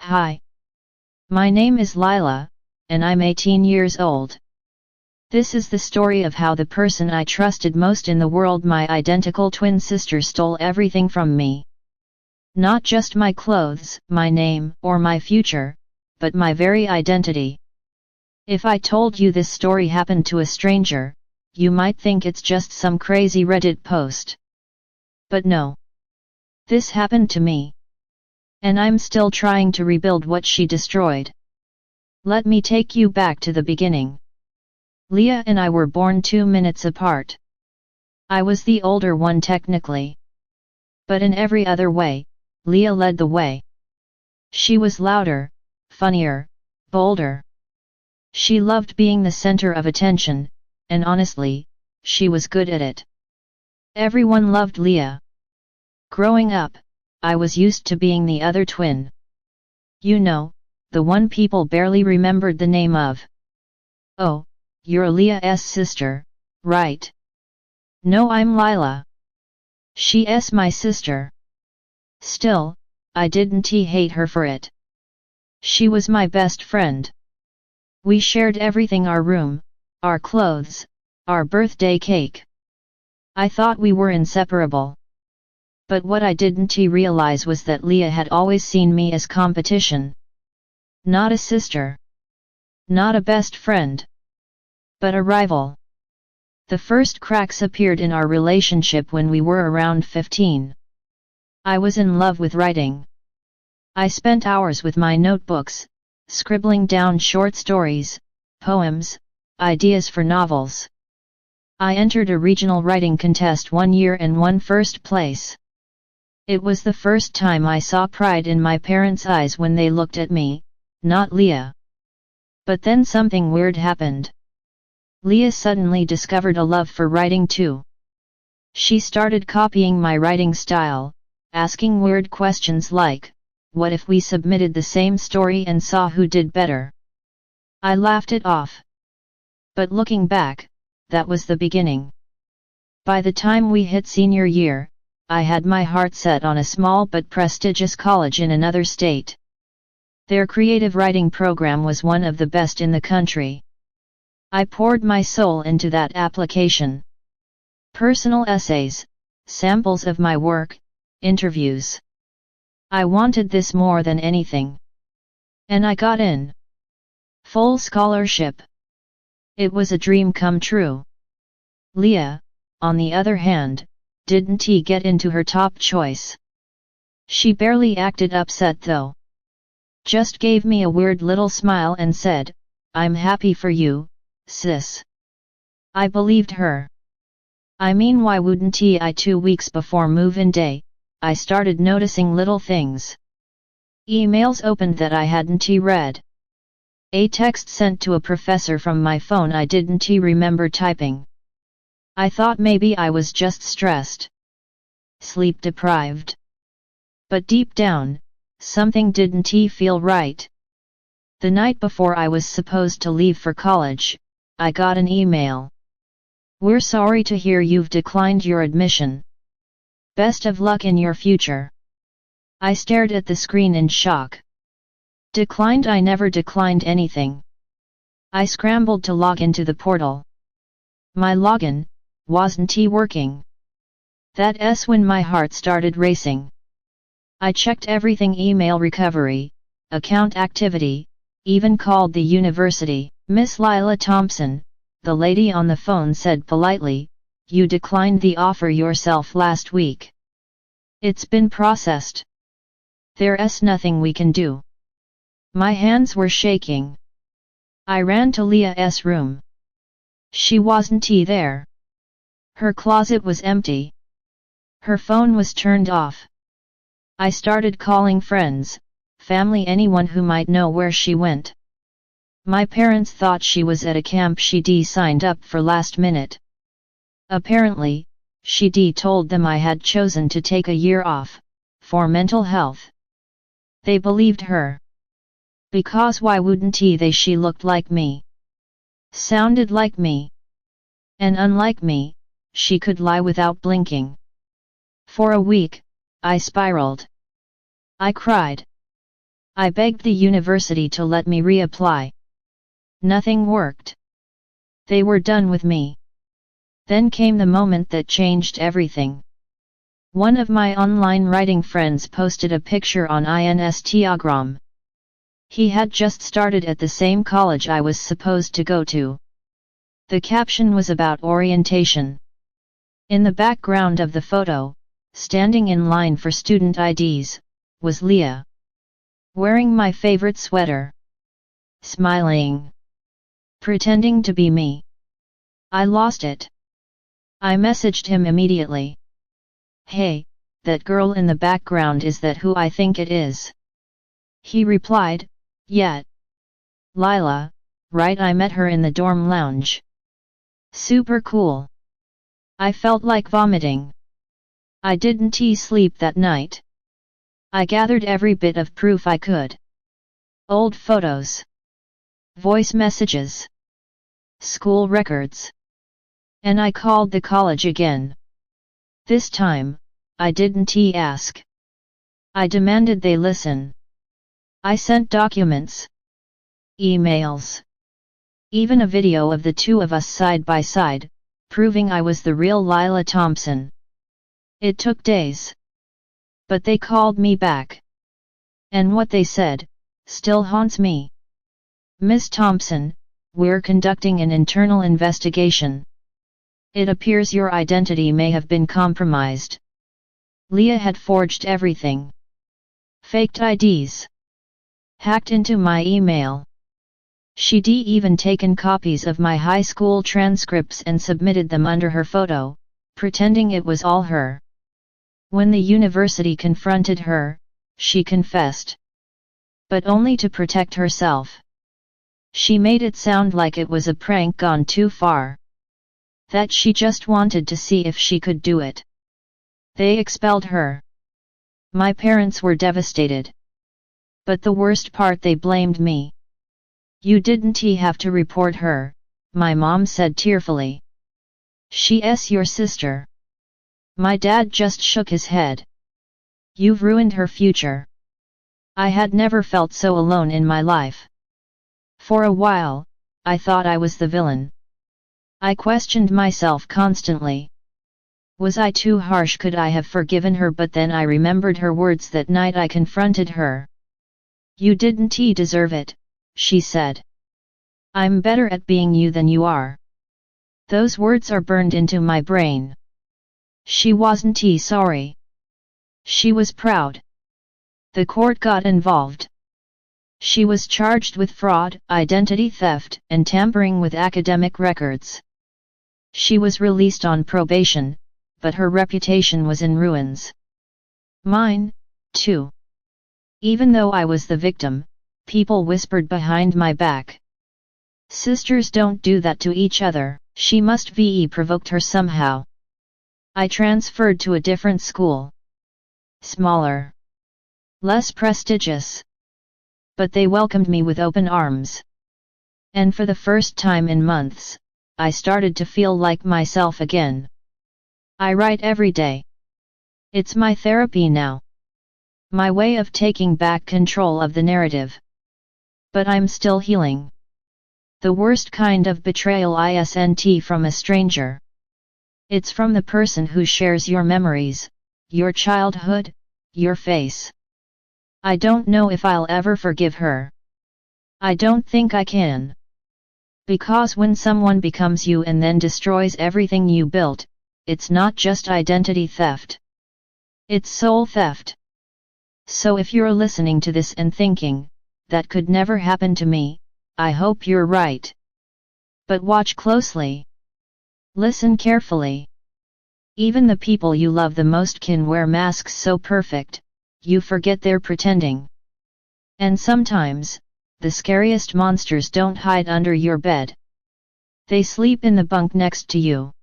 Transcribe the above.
Hi. My name is Lila, and I'm 18 years old. This is the story of how the person I trusted most in the world, my identical twin sister, stole everything from me. Not just my clothes, my name, or my future, but my very identity. If I told you this story happened to a stranger, you might think it's just some crazy Reddit post. But no. This happened to me. And I'm still trying to rebuild what she destroyed. Let me take you back to the beginning. Leah and I were born 2 minutes apart. I was the older one technically. But in every other way, Leah led the way. She was louder, funnier, bolder. She loved being the center of attention, and honestly, she was good at it. Everyone loved Leah. Growing up, I was used to being the other twin. You know, the one people barely remembered the name of. Oh, you're Leah's sister, right? No, I'm Lila. She's my sister. Still, I didn't hate her for it. She was my best friend. We shared everything: our room, our clothes, our birthday cake. I thought we were inseparable. But what I didn't realize was that Leah had always seen me as competition. Not a sister. Not a best friend. But a rival. The first cracks appeared in our relationship when we were around 15. I was in love with writing. I spent hours with my notebooks, scribbling down short stories, poems, ideas for novels. I entered a regional writing contest one year and won first place. It was the first time I saw pride in my parents' eyes when they looked at me, not Leah. But then something weird happened. Leah suddenly discovered a love for writing too. She started copying my writing style, asking weird questions like, what if we submitted the same story and saw who did better? I laughed it off. But looking back, that was the beginning. By the time we hit senior year, I had my heart set on a small but prestigious college in another state. Their creative writing program was one of the best in the country. I poured my soul into that application. Personal essays, samples of my work, interviews. I wanted this more than anything. And I got in. Full scholarship. It was a dream come true. Leah, on the other hand, didn't get into her top choice. She barely acted upset though. Just gave me a weird little smile and said, I'm happy for you, sis. I believed her. I mean, why wouldn't I? 2 weeks before move-in day, I started noticing little things. Emails opened that I hadn't read. A text sent to a professor from my phone I didn't remember typing. I thought maybe I was just stressed. Sleep deprived. But deep down, something didn't feel right. The night before I was supposed to leave for college, I got an email. We're sorry to hear you've declined your admission. Best of luck in your future. I stared at the screen in shock. Declined? I never declined anything. I scrambled to log into the portal. My login wasn't working. That's when my heart started racing. I checked everything: email recovery, account activity, even called the university. Miss Lila Thompson, the lady on the phone said politely, you declined the offer yourself last week. It's been processed. There's nothing we can do. My hands were shaking. I ran to Leah's room. She wasn't there. Her closet was empty. Her phone was turned off. I started calling friends, family, anyone who might know where she went. My parents thought she was at a camp she'd signed up for last minute. Apparently, she'd told them I had chosen to take a year off, for mental health. They believed her. Because why wouldn't they? She looked like me. Sounded like me. And unlike me, she could lie without blinking. For a week, I spiraled. I cried. I begged the university to let me reapply. Nothing worked. They were done with me. Then came the moment that changed everything. One of my online writing friends posted a picture on Instagram. He had just started at the same college I was supposed to go to. The caption was about orientation. In the background of the photo, standing in line for student IDs, was Leah. Wearing my favorite sweater. Smiling. Pretending to be me. I lost it. I messaged him immediately. "Hey, that girl in the background, is that who I think it is?" He replied, "Yeah. Lila, right, I met her in the dorm lounge. Super cool." I felt like vomiting. I didn't sleep that night. I gathered every bit of proof I could. Old photos. Voice messages. School records. And I called the college again. This time, I didn't ask. I demanded they listen. I sent documents. Emails. Even a video of the two of us side by side, proving I was the real Lila Thompson. It took days. But they called me back. And what they said still haunts me. "Miss Thompson, we're conducting an internal investigation. It appears your identity may have been compromised." Leah had forged everything. Faked IDs. Hacked into my email. She'd even taken copies of my high school transcripts and submitted them under her photo, pretending it was all her. When the university confronted her, she confessed. But only to protect herself. She made it sound like it was a prank gone too far. That she just wanted to see if she could do it. They expelled her. My parents were devastated. But the worst part, they blamed me. "You didn't have to report her," my mom said tearfully. "She's your sister." My dad just shook his head. "You've ruined her future." I had never felt so alone in my life. For a while, I thought I was the villain. I questioned myself constantly. Was I too harsh? Could I have forgiven her? But then I remembered her words that night I confronted her. "You didn't deserve it," she said. "I'm better at being you than you are." Those words are burned into my brain. She wasn't sorry. She was proud. The court got involved. She was charged with fraud, identity theft, and tampering with academic records. She was released on probation, but her reputation was in ruins. Mine, too. Even though I was the victim, people whispered behind my back. "Sisters don't do that to each other." She must have provoked her somehow. I transferred to a different school. Smaller. Less prestigious. But they welcomed me with open arms. And for the first time in months, I started to feel like myself again. I write every day. It's my therapy now. My way of taking back control of the narrative. But I'm still healing. The worst kind of betrayal isn't from a stranger. It's from the person who shares your memories, your childhood, your face. I don't know if I'll ever forgive her. I don't think I can. Because when someone becomes you and then destroys everything you built, it's not just identity theft. It's soul theft. So if you're listening to this and thinking, "That could never happen to me," I hope you're right. But watch closely. Listen carefully. Even the people you love the most can wear masks so perfect, you forget they're pretending. And sometimes, the scariest monsters don't hide under your bed. They sleep in the bunk next to you.